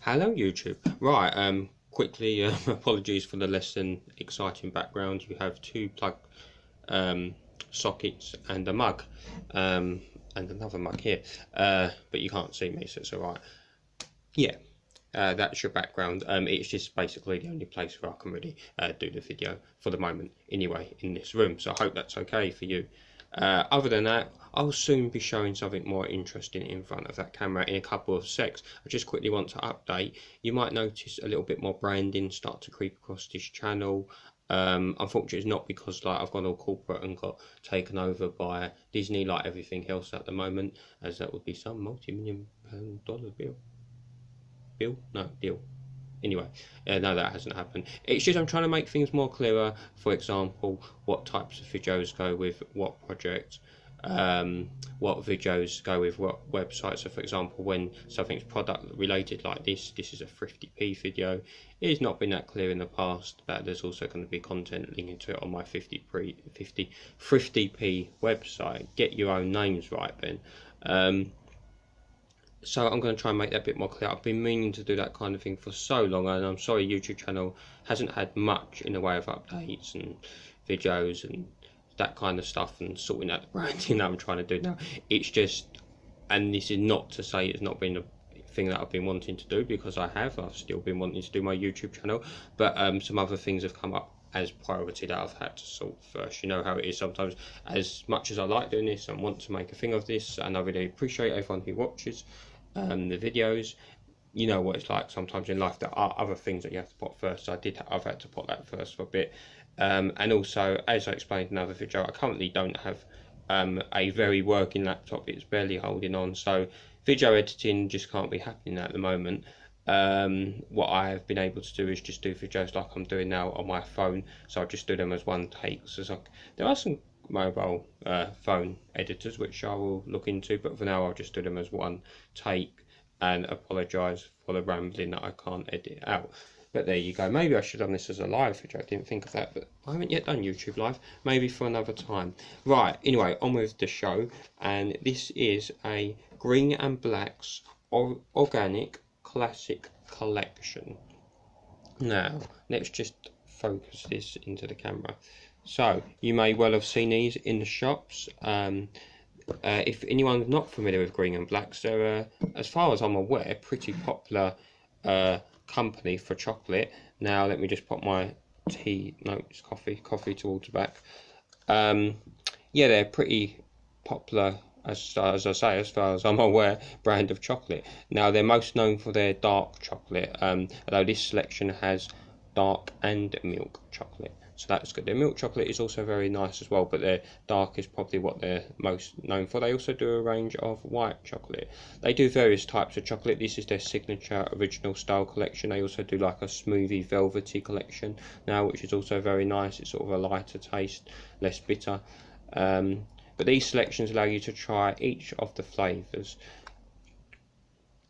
Hello YouTube. Right, quickly, apologies for the less than exciting background. You have two plug sockets and a mug, and another mug here, but you can't see me, so it's alright. Yeah, that's your background. It's just basically the only place where I can really do the video for the moment, anyway, in this room, so I hope that's okay for you. Other than that, I'll soon be showing something more interesting in front of that camera in a couple of secs. I just quickly want to update. You might notice a little bit more branding start to creep across this channel. Unfortunately, it's not because like I've gone all corporate and got taken over by Disney like everything else at the moment, as that would be some multi-million-pound deal. Anyway, no, that hasn't happened. It's just I'm trying to make things more clearer. For example, what types of videos go with what projects, what videos go with what websites. So for example, when something's product related like this is a thriftyP video. It has not been that clear in the past that there's also going to be content linking to it on my thriftyP website. Get your own names right, Ben. So I'm going to try and make that a bit more clear. I've been meaning to do that kind of thing for so long, and I'm sorry YouTube channel hasn't had much in the way of updates and videos and that kind of stuff and sorting out the branding that I'm trying to do now. It's just, and this is not to say it's not been a thing that I've been wanting to do, because I've still been wanting to do my YouTube channel, but some other things have come up as priority that I've had to sort first. You know how it is sometimes. As much as I like doing this and want to make a thing of this, and I really appreciate everyone who watches the videos, you know what it's like sometimes in life. There are other things that you have to put first, so I've had to put that first for a bit. And also, as I explained in another video, I currently don't have a very working laptop. It's barely holding on, so video editing just can't be happening at the moment. What I've been able to do is just do videos like I'm doing now on my phone, so I'll just do them as one take. So there are some mobile phone editors which I will look into, but for now I'll just do them as one take and apologise for the rambling that I can't edit out. But there you go. Maybe I should have done this as a live video. I didn't think of that, but I haven't yet done YouTube live. Maybe for another time. Right, anyway, on with the show. And this is a Green and Black's organic classic collection. Now, let's just focus this into the camera. So, you may well have seen these in the shops. If anyone's not familiar with Green and Blacks, they're, as far as I'm aware, pretty popular company for chocolate. Now, let me just put my it's coffee towards the back. Yeah, they're pretty popular, as I say, as far as I'm aware, brand of chocolate. Now, they're most known for their dark chocolate, although this selection has dark and milk chocolate, so that's good. Their milk chocolate is also very nice as well, but their dark is probably what they're most known for. They also do a range of white chocolate. They do various types of chocolate. This is their signature original style collection. They also do like a smoothie velvety collection now, which is also very nice. It's sort of a lighter taste, less bitter. But these selections allow you to try each of the flavours,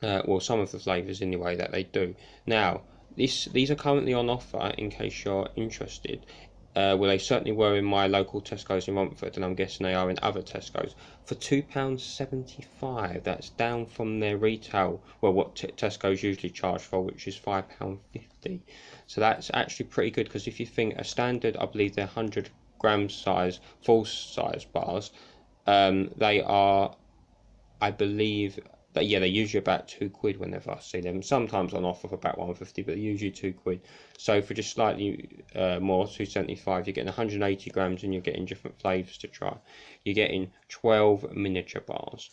well, some of the flavours anyway that they do. Now, these are currently on offer in case you're interested. Well, they certainly were in my local Tesco's in Romford, and I'm guessing they are in other Tesco's, for £2.75. That's down from their retail, well, what Tesco's usually charge for, which is £5.50. So that's actually pretty good, because if you think a standard, I believe they're 100-gram size, full size bars, they are, I believe, yeah, they're usually about £2 whenever I see them. Sometimes on offer for about £1.50, but usually £2. So for just slightly more, £2.75, you're getting 180 grams, and you're getting different flavours to try. You're getting 12 miniature bars.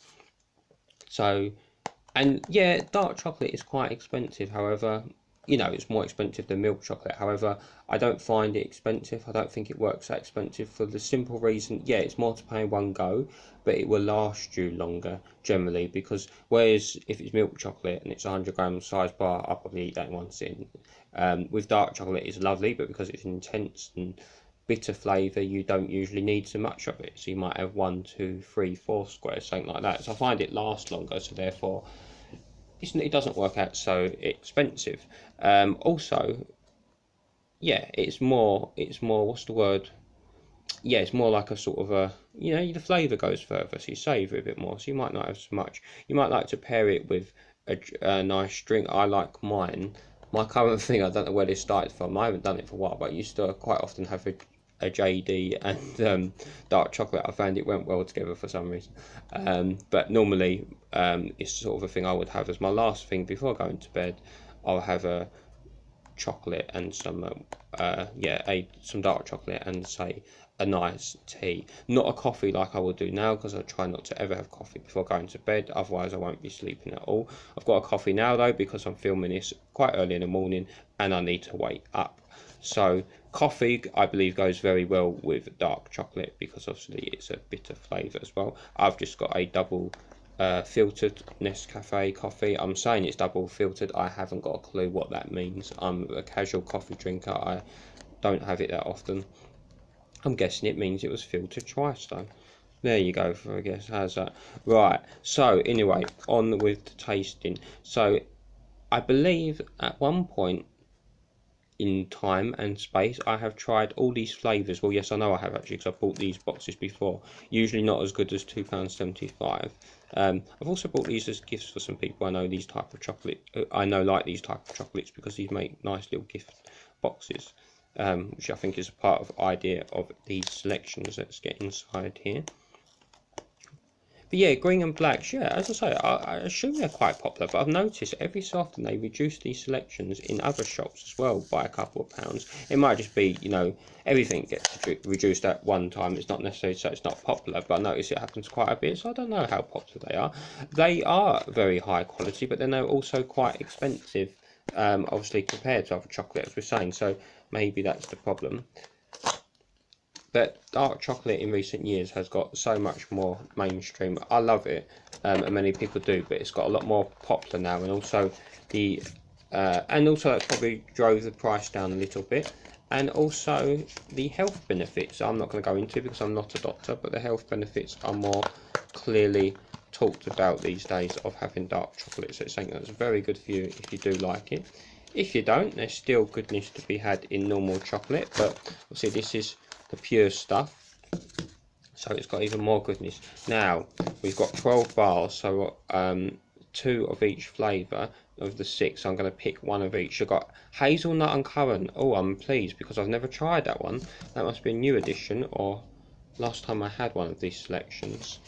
So, and yeah, dark chocolate is quite expensive. However, you know, it's more expensive than milk chocolate. However, I don't find it expensive. I don't think it works that expensive, for the simple reason, yeah, it's more to pay in one go, but it will last you longer generally, because whereas if it's milk chocolate and it's a 100-gram size bar, I'll probably eat that in one sitting. With dark chocolate, it's lovely, but because it's intense and bitter flavour, you don't usually need so much of it. So you might have 1, 2, 3, 4 squares, something like that. So I find it lasts longer, so therefore it doesn't work out so expensive. Also, yeah, it's more, what's the word? Yeah, it's more like a sort of a, you know, the flavour goes further, so you savour a bit more, so you might not have so much. You might like to pair it with a nice drink. I like mine. My current thing, I don't know where this started from. I haven't done it for a while, but I used to quite often have a JD and dark chocolate. I found it went well together for some reason. But normally, it's sort of a thing I would have as my last thing before going to bed. I'll have a chocolate and some some dark chocolate and say a nice tea, not a coffee like I will do now, because I try not to ever have coffee before going to bed, otherwise I won't be sleeping at all. I've got a coffee now though, because I'm filming this quite early in the morning and I need to wake up. So coffee, I believe, goes very well with dark chocolate, because obviously it's a bitter flavour as well. I've just got a double filtered Nescafe coffee. I'm saying it's double filtered. I haven't got a clue what that means. I'm a casual coffee drinker. I don't have it that often. I'm guessing it means it was filtered twice though. There you go for a guess. How's that? Right. So anyway, on with the tasting. So I believe at one point in time and space I have tried all these flavours. Well, yes, I know I have actually, because I've bought these boxes before. Usually not as good as £2.75. I've also bought these as gifts for some people I know these type of chocolate. I know like these type of chocolates, because these make nice little gift boxes, which I think is a part of the idea of these selections. Let's get inside here. But yeah, green and blacks, yeah, as I say, I assume they're quite popular, but I've noticed every so often they reduce these selections in other shops as well by a couple of pounds. It might just be, you know, everything gets reduced at one time. It's not necessarily so it's not popular, but I notice it happens quite a bit, so I don't know how popular they are. They are very high quality, but then they're also quite expensive, obviously compared to other chocolate, as we're saying, so maybe that's the problem. But dark chocolate in recent years has got so much more mainstream. I love it, and many people do, but it's got a lot more popular now, and also that's probably drove the price down a little bit, and also the health benefits. I'm not going to go into because I'm not a doctor, but the health benefits are more clearly talked about these days of having dark chocolate. So it's something that's very good for you if you do like it. If you don't, there's still goodness to be had in normal chocolate, but obviously this is the pure stuff, so it's got even more goodness. Now we've got 12 bars, so 2 of each flavour of the 6. I'm going to pick 1 of each. I've got hazelnut and currant. Oh, I'm pleased because I've never tried that one. That must be a new edition, or last time I had one of these selections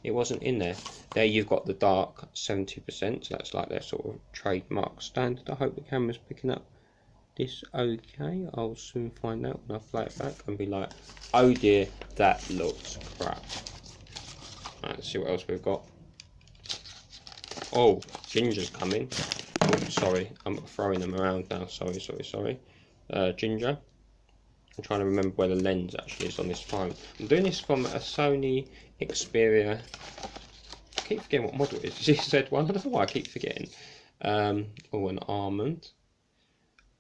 it wasn't in there. There you've got the dark 70%, so that's like their sort of trademark standard. I hope the camera's picking up this okay. I'll soon find out when I play it back and be like, oh dear, that looks crap. Right, let's see what else we've got. Oh, ginger's coming. Oh, sorry, I'm throwing them around now. Sorry. Ginger. I'm trying to remember where the lens actually is on this phone. I'm doing this from a Sony Xperia. I keep forgetting what model it is. Is it Z1? I don't know why I keep forgetting. Oh, an almond.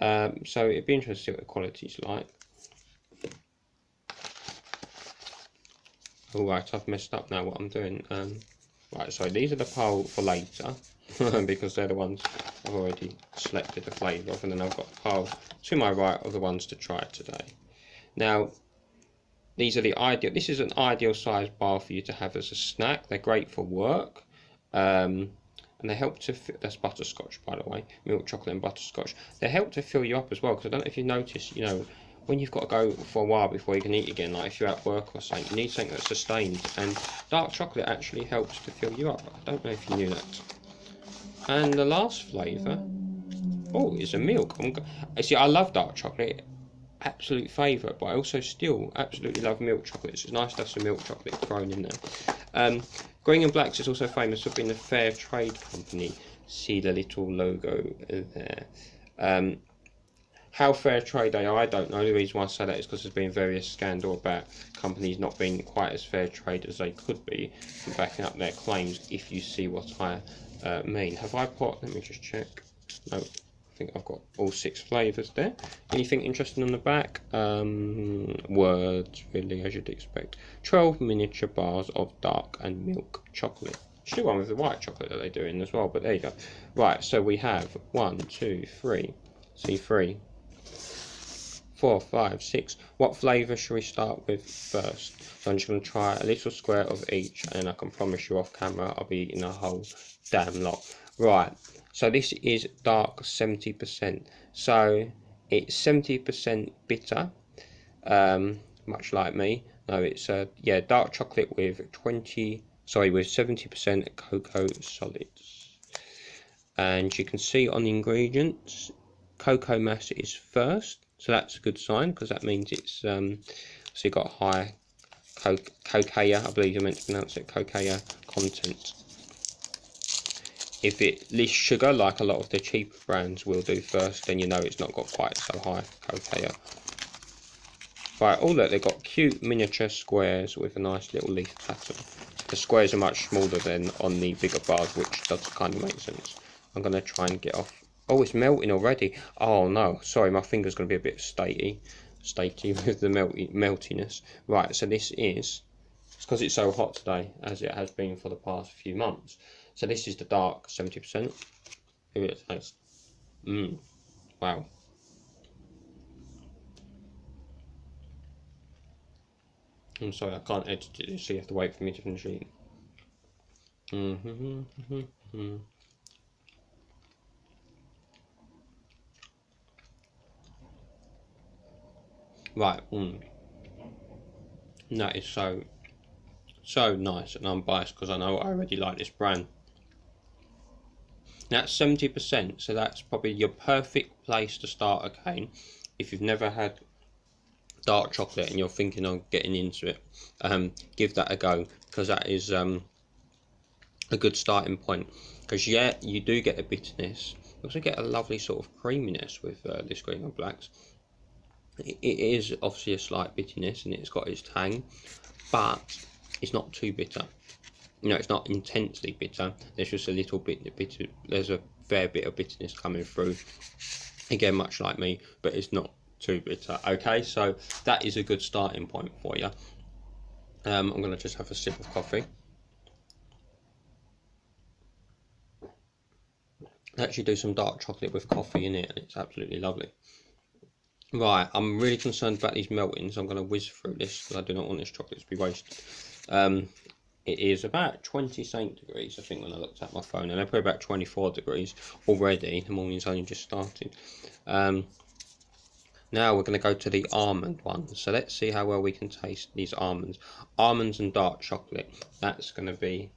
So it'd be interesting to see what the quality's like. Alright, I've messed up now what I'm doing. Right, so these are the poll for later, because they're the ones I've already selected the flavour of, and then I've got the poll to my right of the ones to try today. Now, these are the ideal, this is an ideal size bar for you to have as a snack. They're great for work, and they help to, that's butterscotch by the way, milk chocolate and butterscotch. They help to fill you up as well, because I don't know if you notice, you know, when you've got to go for a while before you can eat again, like if you're at work or something, you need something that's sustained, and dark chocolate actually helps to fill you up. I don't know if you knew that. And the last flavour, oh, is a milk. See, I love dark chocolate, absolute favourite, but I also still absolutely love milk chocolate. So it's nice to have some milk chocolate thrown in there. Green and Blacks is also famous for being a fair trade company. See the little logo there. How fair trade they are, I don't know. The reason why I say that is because there's been various scandal about companies not being quite as fair trade as they could be, and backing up their claims, if you see what I mean. Have I put, let me just check. No, I think I've got all 6 flavours there. Anything interesting on the back? Words, really, as you'd expect. 12 miniature bars of dark and milk chocolate. Still one with the white chocolate that they're doing as well, but there you go. Right, so we have 1, 2, 3. See, 3, 4, 5, 6. What flavour should we start with first? So I'm just going to try a little square of each, and I can promise you off camera I'll be eating a whole damn lot. Right, so this is dark 70%. So it's 70% bitter, much like me. No, it's yeah, dark chocolate with with 70% cocoa solids. And you can see on the ingredients, cocoa mass is first, so that's a good sign because that means it's so you've got high cocoa, I believe you're meant to pronounce it, cocoa content. If it lists sugar, like a lot of the cheaper brands will do first, then you know it's not got quite so high cocoa. Right, oh look, they've got cute miniature squares with a nice little leaf pattern. The squares are much smaller than on the bigger bars, which does kind of make sense. I'm going to try and get off. Oh, it's melting already. Oh no, sorry, my finger's going to be a bit statey with the meltiness. Right, so this is, it's because it's so hot today, as it has been for the past few months. So this is the dark 70%. Here it tastes. Wow. I'm sorry, I can't edit it, so you have to wait for me to finish eating. Right, that is so nice, and I'm biased because I know I already like this brand. That's 70%, so that's probably your perfect place to start again if you've never had dark chocolate and you're thinking of getting into it. Give that a go, because that is a good starting point. Because yeah, you do get a bitterness, you also get a lovely sort of creaminess with this green and blacks. It is obviously a slight bitterness and it's got its tang, but it's not too bitter. You know, it's not intensely bitter. There's just a little bit bitter. There's a fair bit of bitterness coming through. Again, much like me, but it's not too bitter. Okay, so that is a good starting point for you. I'm going to just have a sip of coffee. I actually do some dark chocolate with coffee in it, and it's absolutely lovely. Right, I'm really concerned about these melting, so I'm going to whiz through this because I do not want this chocolate to be wasted. It is about 27 degrees, I think, when I looked at my phone, and I put about 24 degrees already. The morning's only just started. Now we're going to go to the almond one. So let's see how well we can taste these almonds. Almonds and dark chocolate. That's going to be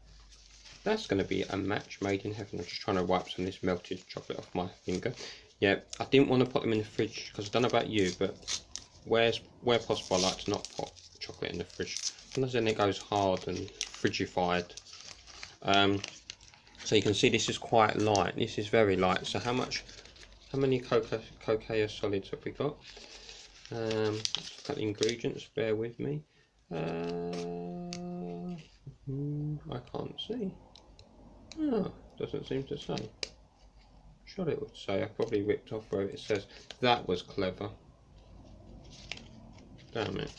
a match made in heaven. I'm just trying to wipe some of this melted chocolate off my finger. Yeah, I didn't want to put them in the fridge because I don't know about you, but where possible, I like to not put chocolate in the fridge. Sometimes then it goes hard and frigified. So you can see this is quite light. This is very light. So how many cocoa solids have we got? Let's look at the ingredients. Bear with me. I can't see. Oh, doesn't seem to say. Sure it would say. I probably ripped off where it says. That was clever. Damn it.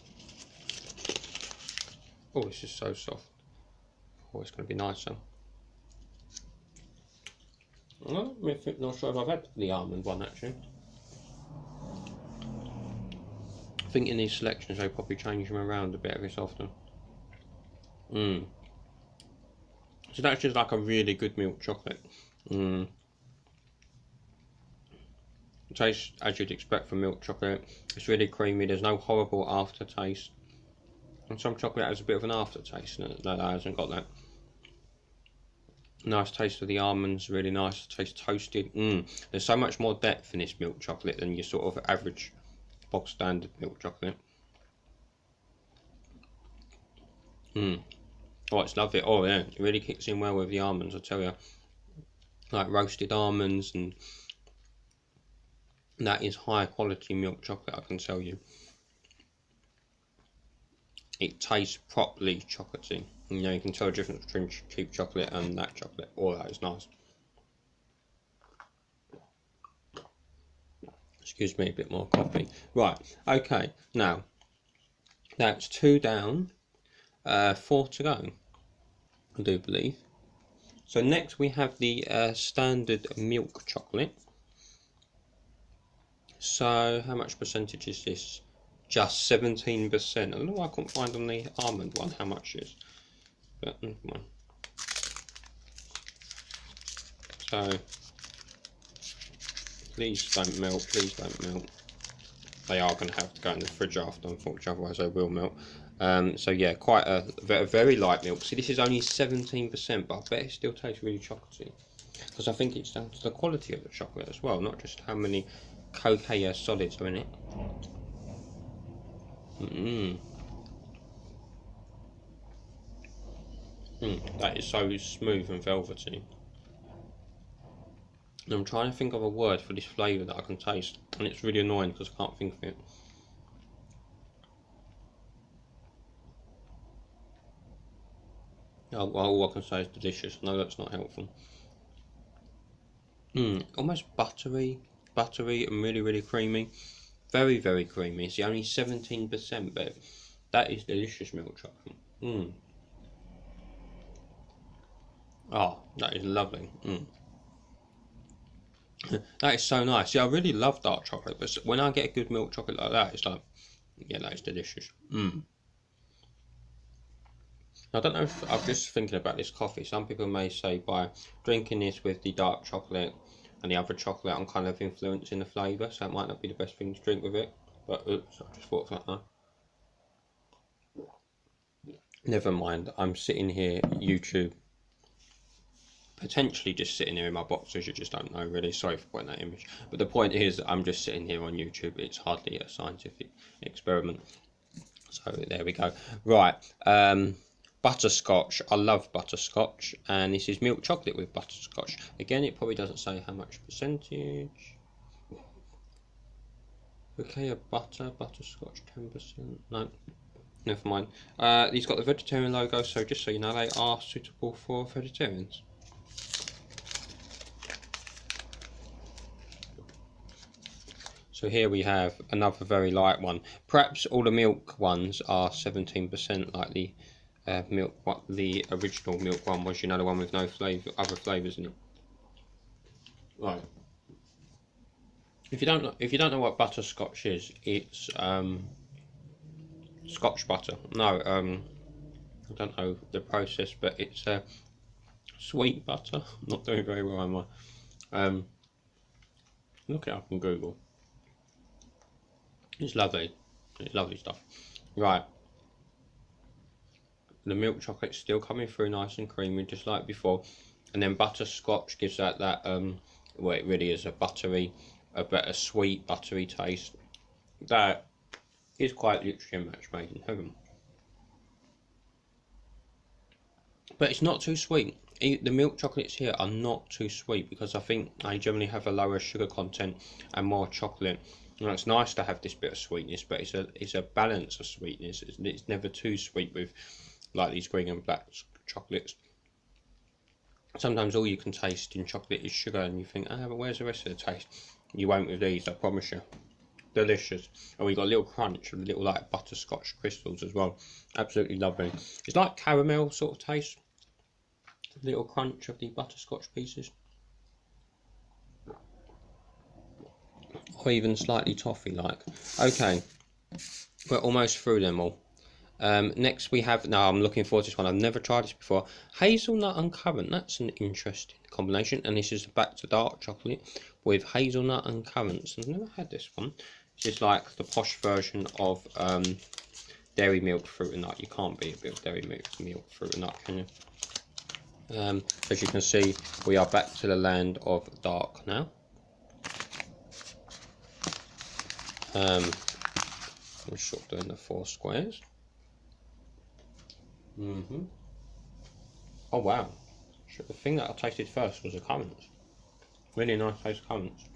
Oh, this is so soft. Oh, it's going to be nicer. Well, I'm not sure if I've had the almond one actually. I think in these selections they probably change them around a bit every so often. So that's just like a really good milk chocolate. It tastes as you'd expect from milk chocolate. It's really creamy, there's no horrible aftertaste. And some chocolate has a bit of an aftertaste, no, that hasn't got that. Nice taste of the almonds, really nice, tastes toasted. There's so much more depth in this milk chocolate than your sort of average box standard milk chocolate. Oh, it's lovely. Oh yeah, it really kicks in well with the almonds, I tell you. Like roasted almonds, and that is high quality milk chocolate, I can tell you. It tastes properly chocolatey. You know, you can tell the difference between cheap chocolate and that chocolate. Oh, that is nice. Excuse me, a bit more coffee. Right, okay, now that's 2 down, 4 to go, I do believe. So next we have the standard milk chocolate. So how much percentage is this? Just 17%. I don't know why I couldn't find on the almond one how much it is. But come on. So please don't melt, please don't melt. They are going to have to go in the fridge after, unfortunately, otherwise they will melt. So yeah, quite a very light milk. See, this is only 17%, but I bet it still tastes really chocolatey. Because I think it's down to the quality of the chocolate as well, not just how many cocoa solids are in it. That is so smooth and velvety. And I'm trying to think of a word for this flavour that I can taste, and it's really annoying because I can't think of it. Oh, well, all I can say is delicious. No, that's not helpful. Almost buttery and really creamy. Very, very creamy. It's only 17%, but that is delicious milk chocolate. Oh, that is lovely. That is so nice. Yeah, I really love dark chocolate, but when I get a good milk chocolate like that, it's like, yeah, that is delicious. I don't know if I'm just thinking about this coffee. Some people may say by drinking this with the dark chocolate and the other chocolate, I'm kind of influencing the flavour, so it might not be the best thing to drink with it. But oops, I just thought that now. Never mind, I'm sitting here, YouTube, potentially just sitting here in my boxers, you just don't know really, sorry for putting that image. But the point is, I'm just sitting here on YouTube, it's hardly a scientific experiment. So there we go. Right, butterscotch. I love butterscotch, and this is milk chocolate with butterscotch. Again, it probably doesn't say how much percentage. Okay, a butterscotch 10%. No, never mind. These got the vegetarian logo, so just so you know, they are suitable for vegetarians. So here we have another very light one. Perhaps all the milk ones are 17%, like the milk. What the original milk one was, you know, the one with no flavour, other flavours in it. Right. If you don't know what butterscotch is, it's Scotch butter. No, I don't know the process, but it's sweet butter. I'm not doing very well, am I? Look it up on Google. It's lovely. It's lovely stuff. Right. The milk chocolate's still coming through nice and creamy, just like before. And then butterscotch gives that well, it really is a better sweet buttery taste. That is quite literally a match made in heaven. But it's not too sweet. The milk chocolates here are not too sweet because I think I generally have a lower sugar content and more chocolate. And it's nice to have this bit of sweetness, but it's a balance of sweetness. It's never too sweet with like these green and black chocolates. Sometimes all you can taste in chocolate is sugar, and you think, but where's the rest of the taste? You won't with these, I promise you. Delicious. And we got a little crunch and little like butterscotch crystals as well. Absolutely lovely. It's like caramel sort of taste. A little crunch of the butterscotch pieces. Or even slightly toffee like. Okay, we're almost through them all. Next we have, now I'm looking forward to this one, I've never tried this before, hazelnut and currant. That's an interesting combination, and this is back to dark chocolate with hazelnut and currants. I've never had this one. This is like the posh version of dairy milk fruit and nut. You can't beat a bit of dairy milk fruit and nut, can you? As you can see, we are back to the land of dark now. I'm sort of doing the 4 squares. Oh wow, the thing that I tasted first was the currants. Really nice taste of currants.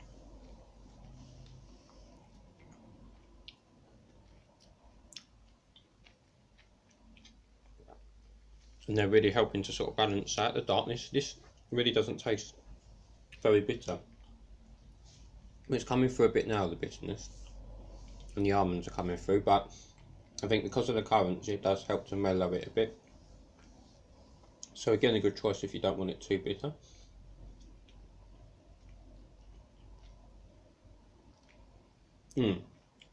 And they're really helping to sort of balance out the darkness. This really doesn't taste very bitter. It's coming through a bit now, the bitterness. And the almonds are coming through, but I think because of the currants it does help to mellow it a bit. So again, a good choice if you don't want it too bitter.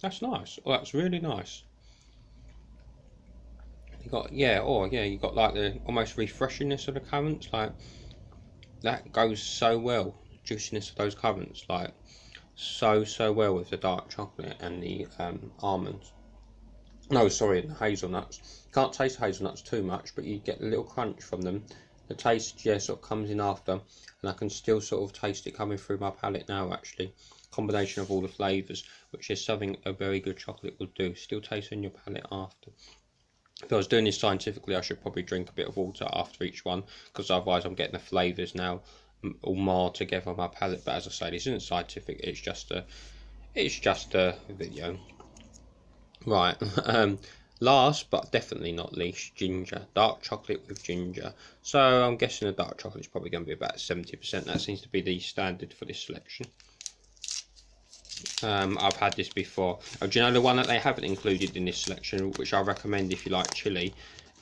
That's nice. Oh, that's really nice. You got you got like the almost refreshingness of the currants, like that goes so well, juiciness of those currants, like so well with the dark chocolate and the almonds. No, sorry, the hazelnuts. Can't taste hazelnuts too much, but you get a little crunch from them. The taste, yeah, sort of comes in after, and I can still sort of taste it coming through my palate now, actually. Combination of all the flavours, which is something a very good chocolate would do. Still taste in your palate after. If I was doing this scientifically, I should probably drink a bit of water after each one, because otherwise I'm getting the flavours now all marred together on my palate. But as I say, this isn't scientific, it's just a video. Right, last but definitely not least, ginger. Dark chocolate with ginger. So I'm guessing the dark chocolate is probably going to be about 70%. That seems to be the standard for this selection. I've had this before. Oh, do you know the one that they haven't included in this selection, which I recommend if you like chili,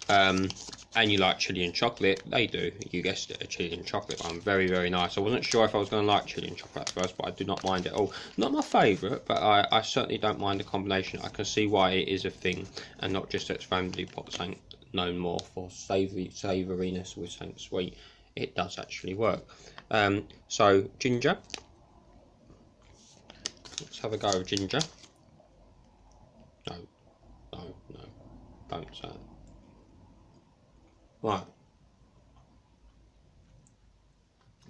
and you like chili and chocolate? They do. You guessed it, a chili and chocolate one. Very, very nice. I wasn't sure if I was going to like chili and chocolate at first, but I do not mind it at all. Not my favourite, but I certainly don't mind the combination. I can see why it is a thing, and not just that it's family pots ain't known more for savouriness with something sweet. It does actually work. So ginger. Let's have a go of ginger. No, don't say that. Right.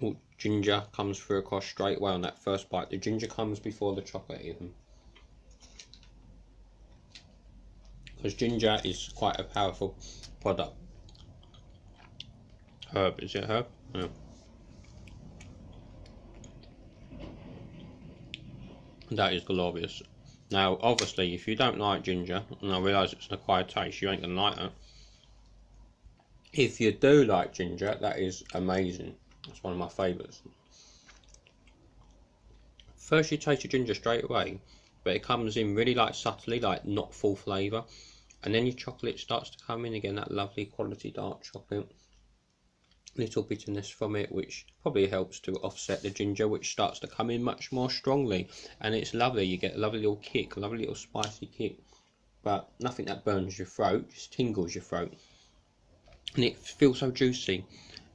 Well, ginger comes through across straight away on that first bite. The ginger comes before the chocolate even. Because ginger is quite a powerful product. Herb, is it herb? Yeah. That is glorious. Now, obviously, if you don't like ginger, and I realise it's an acquired taste, you ain't gonna like it. If you do like ginger, that is amazing. That's one of my favourites. First, you taste the ginger straight away, but it comes in really like subtly, like not full flavour, and then your chocolate starts to come in again. That lovely quality dark chocolate. Little bitterness from it, which probably helps to offset the ginger, which starts to come in much more strongly, and it's lovely. You get a lovely little kick, a lovely little spicy kick, but nothing that burns your throat, just tingles your throat, and it feels so juicy,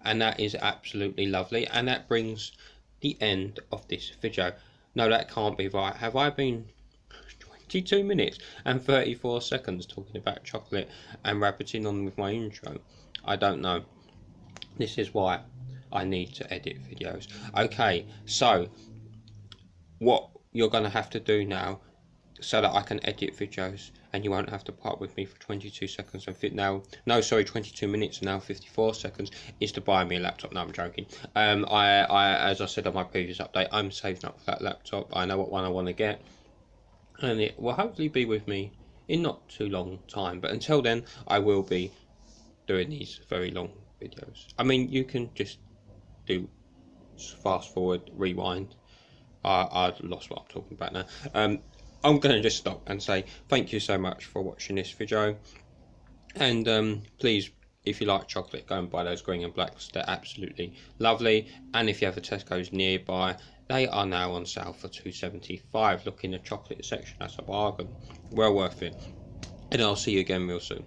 and that is absolutely lovely. And that brings the end of this video. No, that can't be right. Have I been 22 minutes and 34 seconds talking about chocolate and rabbiting on with my intro? I don't know. This is why I need to edit videos. Okay, so what you're going to have to do now, so that I can edit videos and you won't have to part with me for 22 seconds and 22 minutes and now 54 seconds, is to buy me a laptop. No, I'm joking. As I said on my previous update, I'm saving up for that laptop. I know what one I want to get, and it will hopefully be with me in not too long time. But until then, I will be doing these very long videos. I mean, you can just do fast forward, rewind. I've lost what I'm talking about now. I'm going to just stop and say thank you so much for watching this video, and please, if you like chocolate, go and buy those green and blacks. They're absolutely lovely, and if you have a Tesco's nearby, they are now on sale for £2.75. Look in the chocolate section, that's a bargain. Well worth it, and I'll see you again real soon.